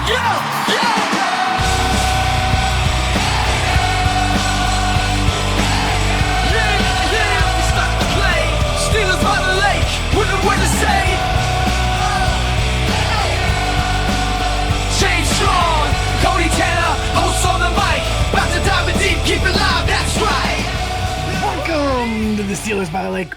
Welcome to the Steelers by the Lake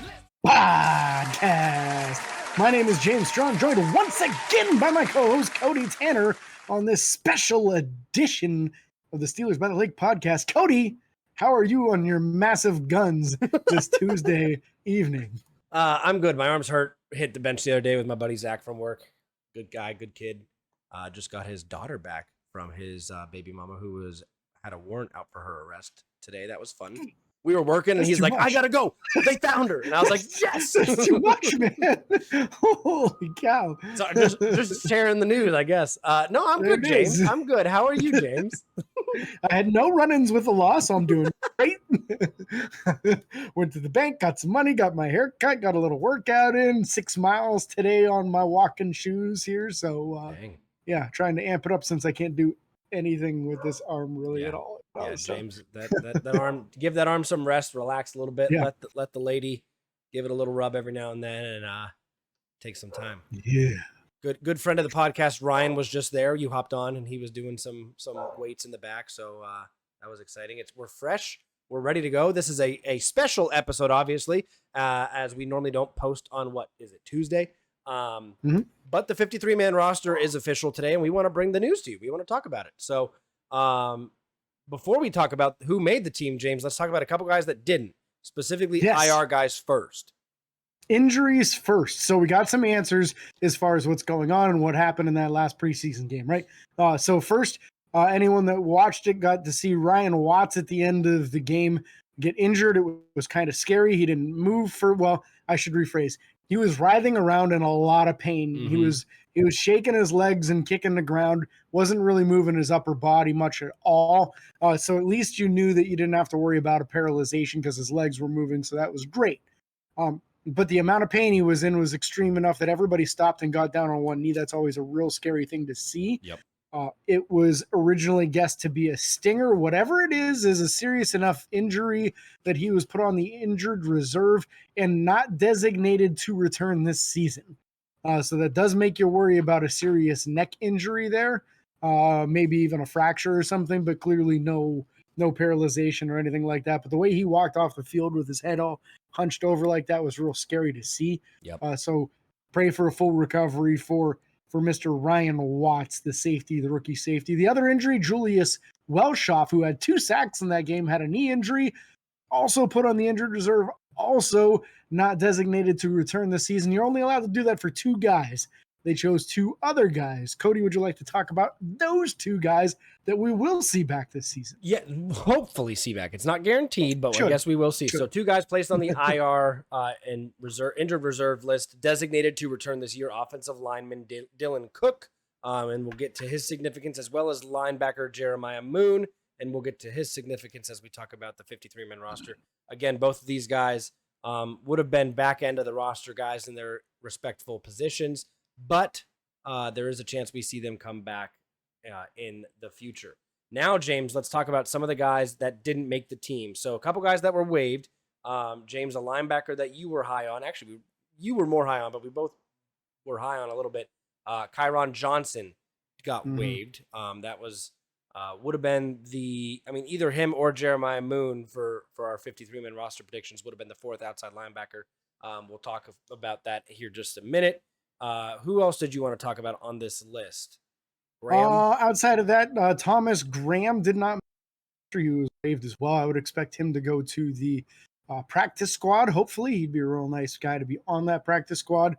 podcast. My name is James Strong, joined once again by my co-host Cody Tanner on this special edition of the Steelers by the Lake podcast. Cody, how are you on your massive guns this Tuesday evening? I'm good. My arms hurt. Hit the bench the other day with my buddy Zach from work. Good guy, good kid. Just got his daughter back from his baby mama who had a warrant out for her arrest today. That was fun. We were working, and he's like, "I gotta go. They found her," and I was like, "Yes!" That's too much, man. Holy cow! So just sharing the news, I guess. No, I'm good, James. I'm good. How are you, James? I had no run-ins with the law, so I'm doing great. Went to the bank, got some money, got my hair cut, got a little workout in. 6 miles today on my walking shoes here. So, yeah, trying to amp it up since I can't do anything with this arm really at all. Yeah, James, that arm, give that arm some rest, relax a little bit, let the lady give it a little rub every now and then, and take some time. Yeah. Good friend of the podcast, Ryan, was just there. You hopped on, and he was doing some weights in the back, so that was exciting. We're fresh, we're ready to go. This is a special episode, obviously, as we normally don't post on Tuesday. But the 53-man roster is official today, and we want to bring the news to you. We want to talk about it. So, before we talk about who made the team, James, let's talk about a couple guys that didn't, specifically IR guys first. Injuries first. So we got some answers as far as what's going on and what happened in that last preseason game, right? So first, anyone that watched it got to see Ryan Watts at the end of the game get injured. It was kind of scary. He didn't move I should rephrase. He was writhing around in a lot of pain. Mm-hmm. He was shaking his legs and kicking the ground, wasn't really moving his upper body much at all. So at least you knew that you didn't have to worry about a paralyzation because his legs were moving, so that was great. But the amount of pain he was in was extreme enough that everybody stopped and got down on one knee. That's always a real scary thing to see. Yep. It was originally guessed to be a stinger. Whatever it is a serious enough injury that he was put on the injured reserve and not designated to return this season. So that does make you worry about a serious neck injury there, maybe even a fracture or something, but clearly no paralyzation or anything like that. But the way he walked off the field with his head all hunched over like that was real scary to see. Yep. So pray for a full recovery for Mr. Ryan Watts, the rookie safety. The other injury, Julius Welshoff, who had 2 sacks in that game, had a knee injury, also put on the injured reserve, also not designated to return this season. You're only allowed to do that for 2 guys. They chose 2 other guys. Cody, would you like to talk about those 2 guys that we will see back this season? Yeah, hopefully see back. It's not guaranteed, but I guess we will see. So 2 guys placed on the IR and injured reserve list, designated to return this year. Offensive lineman Dylan Cook, and we'll get to his significance, as well as linebacker Jeremiah Moon, and we'll get to his significance as we talk about the 53-man roster. Again, both of these guys would have been back end of the roster guys in their respectful positions, but there is a chance we see them come back in the future. Now, James, let's talk about some of the guys that didn't make the team. So a couple guys that were waived. James, a linebacker that you were high on. Actually, you were more high on, but we both were high on a little bit. Kyron Johnson got waived. That was would have been either him or Jeremiah Moon for our 53-man roster predictions would have been the 4th outside linebacker. We'll talk about that here just a minute. Who else did you want to talk about on this list? Graham? Outside of that, Thomas Graham did not. He was waived as well. I would expect him to go to the practice squad. Hopefully, he'd be a real nice guy to be on that practice squad.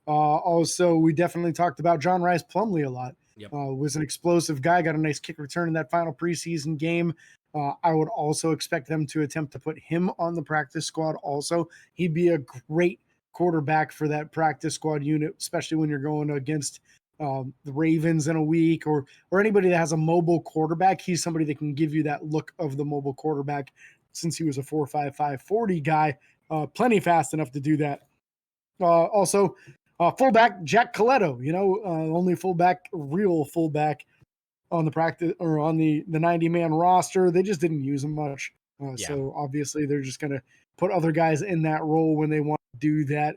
Also, we definitely talked about John Rice Plumlee a lot. Yep. Was an explosive guy, got a nice kick return in that final preseason game. I would also expect them to attempt to put him on the practice squad also. He'd be a great quarterback for that practice squad unit, especially when you're going against the Ravens in a week or anybody that has a mobile quarterback. He's somebody that can give you that look of the mobile quarterback since he was a 4.55 40 guy, plenty fast enough to do that. Also, fullback Jack Coletto, only fullback, real fullback on the practice or on the 90-man roster. They just didn't use him much. So obviously they're just going to put other guys in that role when they want to do that.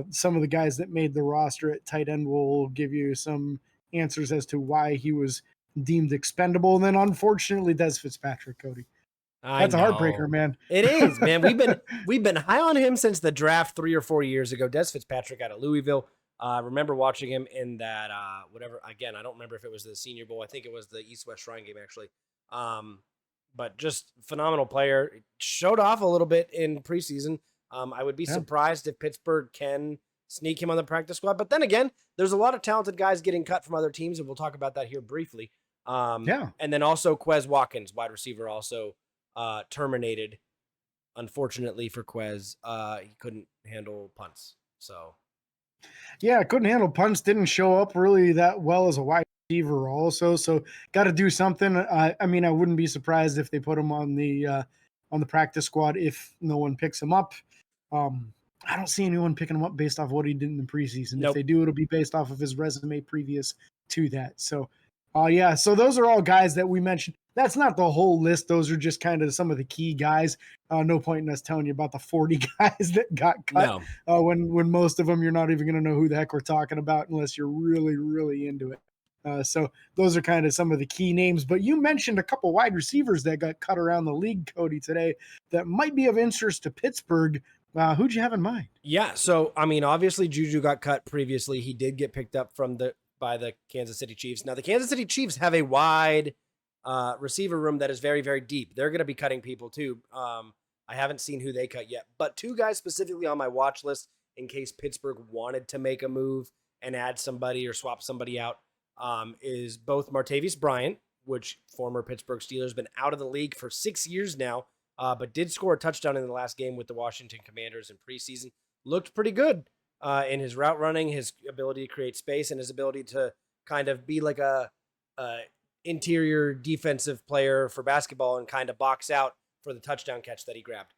Some of the guys that made the roster at tight end will give you some answers as to why he was deemed expendable. And then unfortunately, Dez Fitzpatrick, Cody. That's a heartbreaker, man. It is, man. We've been high on him since the draft 3 or 4 years ago. Dez Fitzpatrick out of Louisville. I remember watching him in that whatever. Again, I don't remember if it was the Senior Bowl. I think it was the East-West Shrine game actually. But just phenomenal player. Showed off a little bit in preseason. I would be surprised if Pittsburgh can sneak him on the practice squad. But then again, there's a lot of talented guys getting cut from other teams, and we'll talk about that here briefly. And then also Quez Watkins, wide receiver, also terminated. Unfortunately for Quez, he couldn't handle punts. So, yeah, couldn't handle punts. Didn't show up really that well as a wide receiver, also. So, got to do something. I mean, I wouldn't be surprised if they put him on the practice squad if no one picks him up. I don't see anyone picking him up based off what he did in the preseason. Nope. If they do, it'll be based off of his resume previous to that. So, so those are all guys that we mentioned. That's not the whole list. Those are just kind of some of the key guys. No point in us telling you about the 40 guys that got cut when most of them you're not even going to know who the heck we're talking about unless you're really, really into it. So those are kind of some of the key names. But you mentioned a couple wide receivers that got cut around the league, Cody, today that might be of interest to Pittsburgh. Who'd you have in mind? Yeah, so, I mean, obviously Juju got cut previously. He did get picked up by the Kansas City Chiefs. Now, the Kansas City Chiefs have a wide receiver room that is very, very deep. They're going to be cutting people too. I haven't seen who they cut yet, but two guys specifically on my watch list in case Pittsburgh wanted to make a move and add somebody or swap somebody out is both Martavis Bryant, which former Pittsburgh Steelers, been out of the league for 6 years now, but did score a touchdown in the last game with the Washington Commanders in preseason. Looked pretty good in his route running, his ability to create space, and his ability to kind of be like a interior defensive player for basketball and kind of box out for the touchdown catch that he grabbed,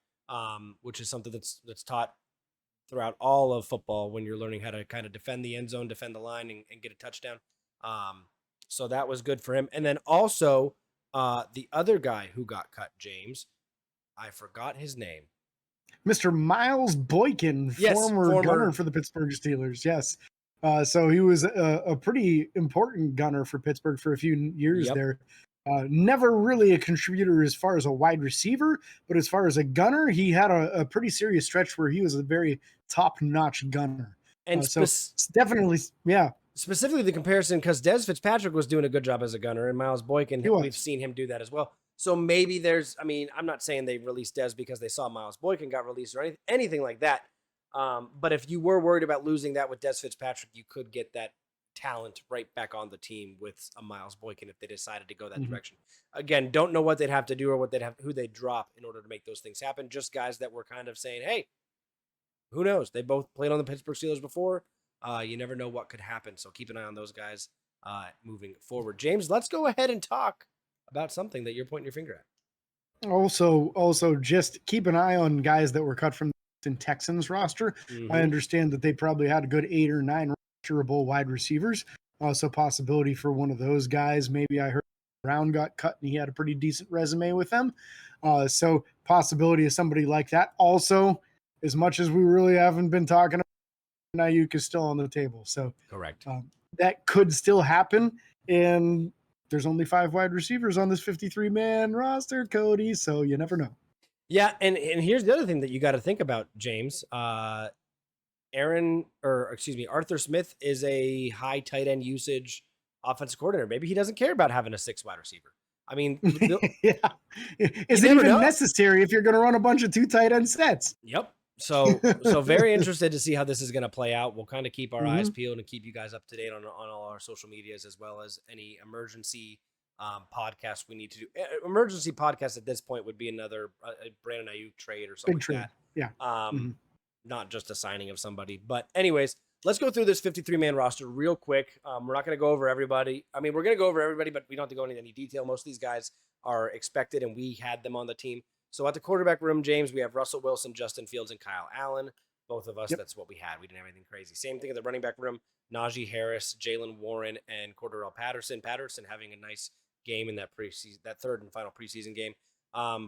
which is something that's taught throughout all of football when you're learning how to kind of defend the end zone, defend the line, and get a touchdown. So that was good for him. And then also the other guy who got cut, James, I forgot his name. Mr. Miles Boykin, former gunner for the Pittsburgh Steelers. Yes. So he was a pretty important gunner for Pittsburgh for a few years there. Never really a contributor as far as a wide receiver, but as far as a gunner, he had a pretty serious stretch where he was a very top-notch gunner. And so definitely, specifically the comparison, because Dez Fitzpatrick was doing a good job as a gunner, and Miles Boykin, we've seen him do that as well. So maybe I'm not saying they released Dez because they saw Miles Boykin got released or anything like that. But if you were worried about losing that with Dez Fitzpatrick, you could get that talent right back on the team with a Miles Boykin if they decided to go that direction. Again, don't know what they'd have to do or who they'd drop in order to make those things happen. Just guys that were kind of saying, hey, who knows? They both played on the Pittsburgh Steelers before. You never know what could happen. So keep an eye on those guys moving forward. James, let's go ahead and talk about something that you're pointing your finger at. Also, just keep an eye on guys that were cut from the Texans roster. I understand that they probably had a good 8 or 9 rosterable wide receivers. So possibility for one of those guys. Maybe I heard Brown got cut and he had a pretty decent resume with them. So possibility of somebody like that. Also, as much as we really haven't been talking about, Ayuk is still on the table. So correct. That could still happen. And there's only 5 wide receivers on this 53-man roster, Cody, so you never know. Yeah, and here's the other thing that you got to think about, James. Arthur Smith is a high tight end usage offensive coordinator. Maybe he doesn't care about having a 6 wide receiver. I mean, is it even necessary if you're going to run a bunch of 2 tight end sets? Yep. So very interested to see how this is going to play out. We'll kind of keep our eyes peeled and keep you guys up to date on all our social medias, as well as any emergency podcasts we need to do. Emergency podcast at this point would be another Brandon Ayuk trade or something like that. Yeah. Not just a signing of somebody. But anyways, let's go through this 53-man roster real quick. We're not going to go over everybody. I mean, we're going to go over everybody, but we don't have to go into any detail. Most of these guys are expected, and we had them on the team. So at the quarterback room, James, we have Russell Wilson, Justin Fields, and Kyle Allen. both of us, that's what we had. We didn't have anything crazy. Same thing at the running back room. Najee Harris, Jalen Warren, and Cordarrelle Patterson. Patterson having a nice game in that preseason, that third and final preseason game.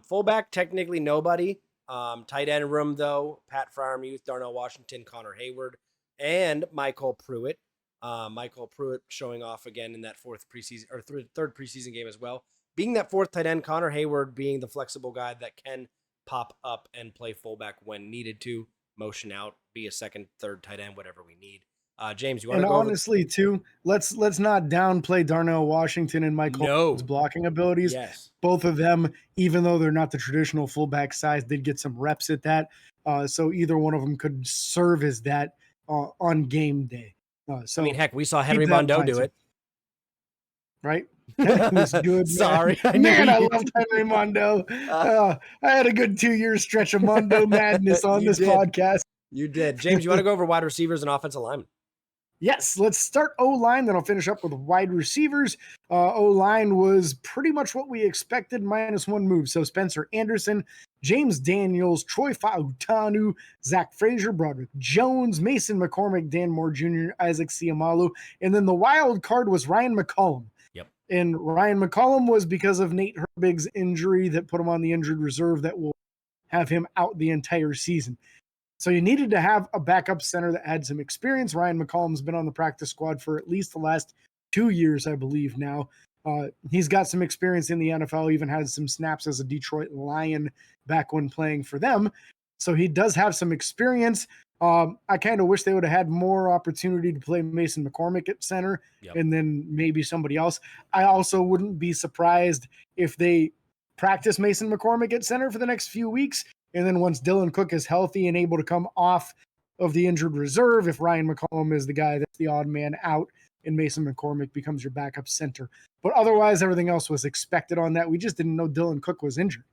Fullback, technically nobody. Tight end room, though, Pat Freiermuth, Darnell Washington, Connor Hayward, and Michael Pruitt. Michael Pruitt showing off again in that third preseason game as well. Being that fourth tight end, Connor Hayward being the flexible guy that can pop up and play fullback when needed to, motion out, be a second, third tight end, whatever we need. James, you want to go honestly, too, let's not downplay Darnell Washington and Michael's blocking abilities. Yes. Both of them, even though they're not the traditional fullback size, did get some reps at that. So either one of them could serve as that on game day. So I mean, heck, we saw Henry Mondeau do it. Right? That was good. Sorry. Man, I loved Henry Mondeau. I had a good 2-year stretch of Mondeau madness on this podcast. You did. James, you want to go over wide receivers and offensive linemen? Yes, let's start O-line, then I'll finish up with wide receivers. O-line was pretty much what we expected, -1 move. So Spencer Anderson, James Daniels, Troy Fautanu, Zach Frazier, Broderick Jones, Mason McCormick, Dan Moore Jr., Isaac Seumalo, and then the wild card was Ryan McCollum. Yep. And Ryan McCollum was because of Nate Herbig's injury that put him on the injured reserve that will have him out the entire season. So you needed to have a backup center that had some experience. Ryan McCollum's been on the practice squad for at least the last 2 years, I believe now. He's got some experience in the NFL, even had some snaps as a Detroit Lion back when playing for them. So he does have some experience. I kind of wish they would have had more opportunity to play Mason McCormick at center and then maybe somebody else. I also wouldn't be surprised if they practice Mason McCormick at center for the next few weeks. And then once Dylan Cook is healthy and able to come off of the injured reserve, if Ryan McCollum is the guy that's the odd man out and Mason McCormick becomes your backup center. But otherwise, everything else was expected on that. We just didn't know Dylan Cook was injured.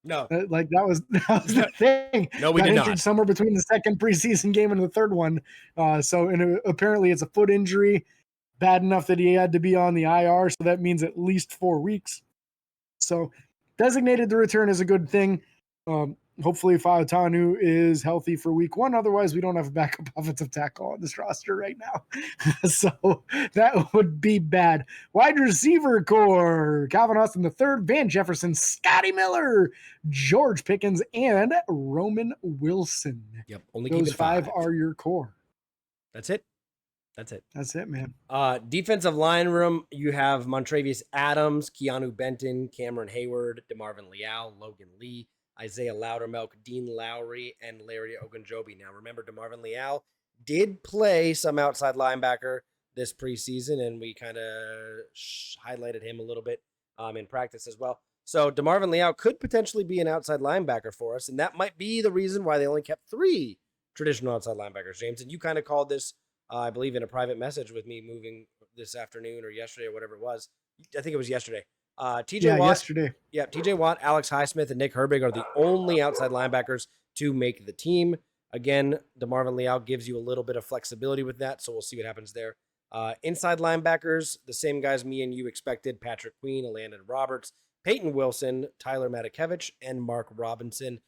No. That was the thing. No, we did not. Somewhere between the second preseason game and the third one. Apparently it's a foot injury, bad enough that he had to be on the IR. So that means at least 4 weeks. So designated the return is a good thing. Hopefully Fautanu is healthy for week 1. Otherwise, we don't have a backup offensive tackle on this roster right now. So that would be bad. Wide receiver core, Calvin Austin III, Van Jefferson, Scotty Miller, George Pickens, and Roman Wilson. Yep. Only those 5 are your core. That's it. That's it, man. Defensive line room, you have Montravius Adams, Keanu Benton, Cameron Hayward, DeMarvin Leal, Logan Lee, Isaiah Loudermilk, Dean Lowry, and Larry Ogunjobi. Now, remember, DeMarvin Leal did play some outside linebacker this preseason, and we kind of highlighted him a little bit in practice as well. So DeMarvin Leal could potentially be an outside linebacker for us, and that might be the reason why they only kept 3 traditional outside linebackers, James. And you kind of called this, I believe, in a private message with me moving this afternoon or yesterday or whatever it was. I think it was yesterday. TJ Watt, yesterday. Yeah, TJ Watt, Alex Highsmith, and Nick Herbig are the only outside linebackers to make the team. Again, DeMarvin Leal gives you a little bit of flexibility with that, so we'll see what happens there. Inside linebackers, the same guys me and you expected: Patrick Queen, Landon Roberts, Peyton Wilson, Tyler Matakevich, and Mark Robinson.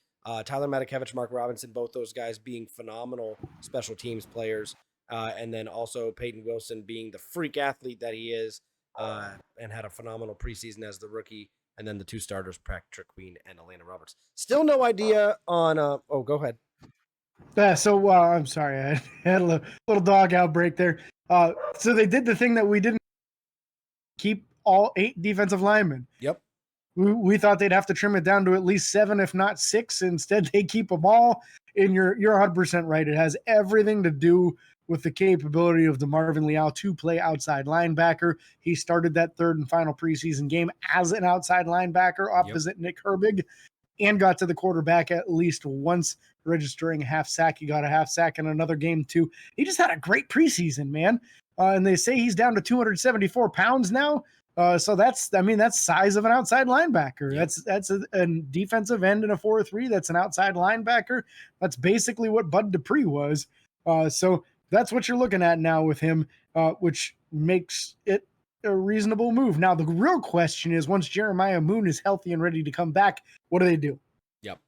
Tyler Matakevich, Mark Robinson, both those guys being phenomenal special teams players. And then also Peyton Wilson being the freak athlete that he is. And had a phenomenal preseason as the rookie, and then the 2 starters, Patrick Queen and Landon Roberts. Still no idea on. Go ahead. So I'm sorry, I had a little dog outbreak there. So they did the thing that we didn't keep all 8 defensive linemen. Yep. We thought they'd have to trim it down to at least 7, if not 6. Instead, they keep them all. And you're 100% right. It has everything to do with the capability of DeMarvin Leal to play outside linebacker. He started that third and final preseason game as an outside linebacker opposite Nick Herbig and got to the quarterback at least once, registering a half sack. He got a half sack in another game too. He just had a great preseason, man. And they say he's down to 274 pounds now. So that's size of an outside linebacker. Yep. That's a defensive end in a 4-3. That's an outside linebacker. That's basically what Bud Dupree was. So that's what you're looking at now with him, which makes it a reasonable move. Now, the real question is, once Jeremiah Moon is healthy and ready to come back, what do they do? Yep.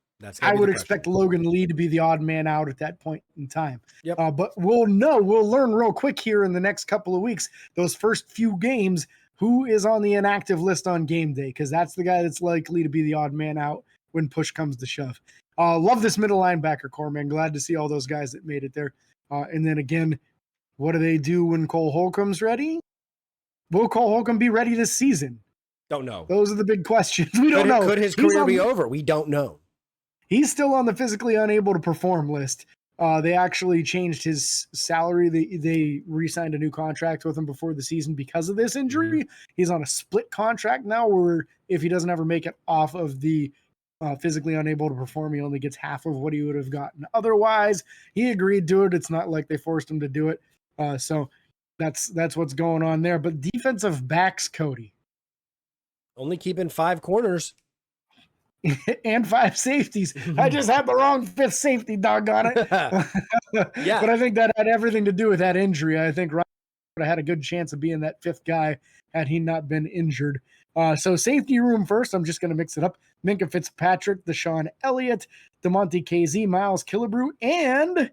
I would expect Logan Lee to be the odd man out at that point in time. Yep. But we'll learn real quick here in the next couple of weeks, those first few games, who is on the inactive list on game day, because that's the guy that's likely to be the odd man out when push comes to shove. Love this middle linebacker core, man. Glad to see all those guys that made it there. And then again, what do they do when Cole Holcomb's ready? Will Cole Holcomb be ready this season? Don't know. Those are the big questions. We don't know. Could his career be over? We don't know. He's still on the physically unable to perform list. They actually changed his salary. They re-signed a new contract with him before the season because of this injury. Mm-hmm. He's on a split contract now, where if he doesn't ever make it off of the physically unable to perform, he only gets half of what he would have gotten otherwise. He agreed to it. It's not like they forced him to do it. So that's what's going on there. But defensive backs, Cody. Only keeping 5 corners. And 5 safeties. I just had the wrong 5th safety, doggone it. Yeah. But I think that had everything to do with that injury. I think Ryan would have had a good chance of being that 5th guy had he not been injured. So safety room first, I'm just going to mix it up. Minkah Fitzpatrick, DeShon Elliott, DeMonte KZ, Miles Killebrew, and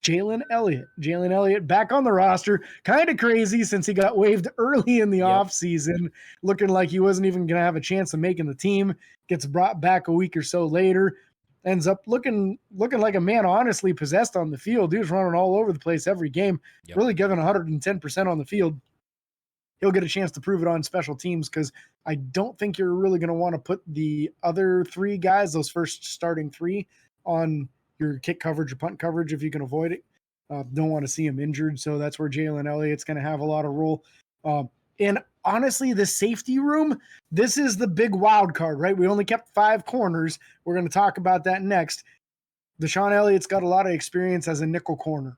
Jalen Elliott. Jalen Elliott back on the roster. Kind of crazy since he got waived early in the offseason, looking like he wasn't even going to have a chance of making the team. Gets brought back a week or so later. Ends up looking like a man honestly possessed on the field. Dude's running all over the place every game. Really giving 110% on the field. He'll get a chance to prove it on special teams, because I don't think you're really going to want to put the other 3 guys, those first starting 3, on your kick coverage or punt coverage if you can avoid it. Don't want to see him injured, so that's where Jalen Elliott's going to have a lot of role. And honestly, the safety room, this is the big wild card, right? We only kept 5 corners. We're going to talk about that next. DeShon Elliott's got a lot of experience as a nickel corner.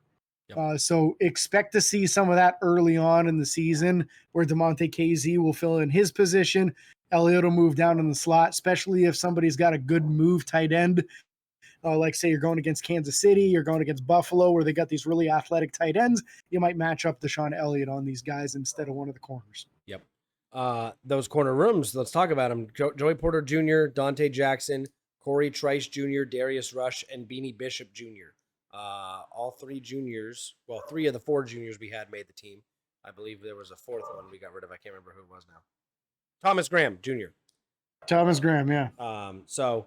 So expect to see some of that early on in the season, where DeMonte KZ will fill in his position. Elliott will move down in the slot, especially if somebody's got a good move tight end. Like say you're going against Kansas City, you're going against Buffalo, where they got these really athletic tight ends. You might match up DeShon Elliott on these guys instead of one of the corners. Yep. Those corner rooms, let's talk about them. Joey Porter Jr., Dante Jackson, Corey Trice Jr., Darius Rush, and Beanie Bishop Jr. All 3 juniors, well, 3 of the 4 juniors we had made the team. I believe there was a 4th one we got rid of. I can't remember who it was now. Thomas Graham Jr. Thomas Graham, yeah. So,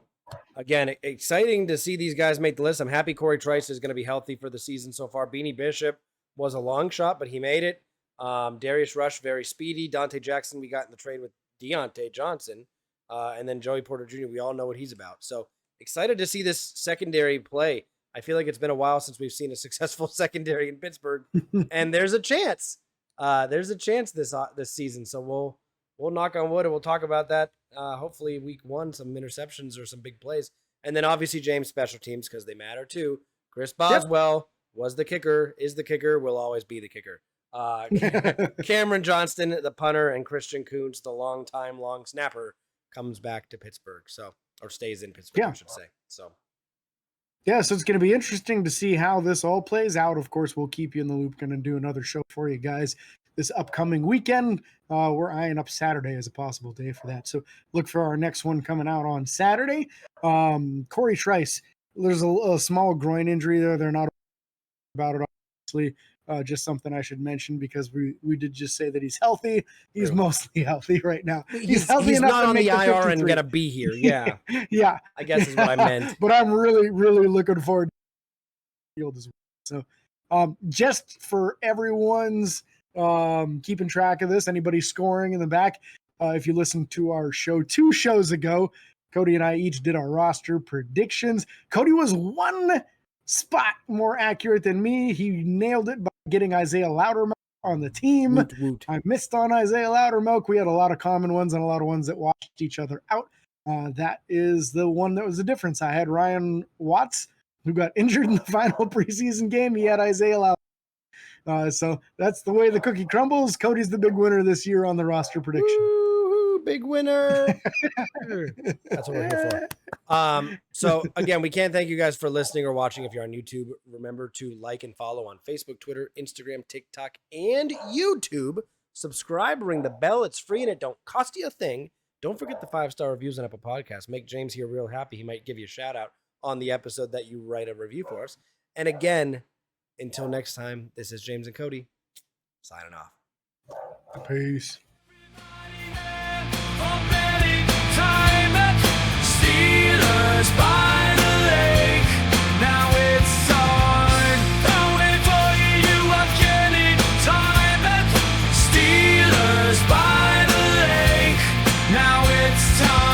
again, exciting to see these guys make the list. I'm happy Corey Trice is going to be healthy for the season so far. Beanie Bishop was a long shot, but he made it. Darius Rush, very speedy. Dante Jackson, we got in the trade with Deontay Johnson. And then Joey Porter Jr., we all know what he's about. So, excited to see this secondary play. I feel like it's been a while since we've seen a successful secondary in Pittsburgh, and there's a chance. There's a chance this season. So we'll knock on wood, and we'll talk about that. Hopefully week 1, some interceptions or some big plays, and then obviously James special teams, because they matter too. Chris Boswell was the kicker, is the kicker, will always be the kicker. Cameron Johnston, the punter, and Christian Kuntz, the long snapper, comes back to Pittsburgh. Or stays in Pittsburgh, I should say. So. Yeah, so it's going to be interesting to see how this all plays out. Of course, we'll keep you in the loop. Going to do another show for you guys this upcoming weekend. We're eyeing up Saturday as a possible day for that. So look for our next one coming out on Saturday. Corey Trice, there's a small groin injury there. They're not about it, obviously. Just something I should mention, because we did just say that he's healthy. He's mostly healthy right now. He's healthy enough not on the IR and going to be here. Yeah. Yeah. I guess is what I meant. But I'm really, really looking forward to the field as well. So just for everyone's keeping track of this, anybody scoring in the back, if you listen to our show 2 shows ago, Cody and I each did our roster predictions. Cody was 1 spot more accurate than me. He nailed it by getting Isaiah Loudermilk on the team. Woot. I missed on Isaiah Loudermilk. We had a lot of common ones and a lot of ones that washed each other out. That is the one that was the difference. I had Ryan Watts, who got injured in the final preseason game. He had Isaiah Loudermilk. So that's the way the cookie crumbles. Cody's the big winner this year on the roster prediction. Woo, big winner. That's what we're here for. So again, we can't thank you guys for listening or watching. If you're on YouTube, remember to like and follow on Facebook, Twitter, Instagram, TikTok, and YouTube. Subscribe, ring the bell. It's free and it don't cost you a thing. Don't forget the 5-star reviews on Apple Podcasts. Make James here real happy. He might give you a shout out on the episode that you write a review for us. And again, until next time, this is James and Cody signing off. Peace. Steelers by the lake. Now it's on. I'll wait for you again in time. Steelers by the lake. Now it's time.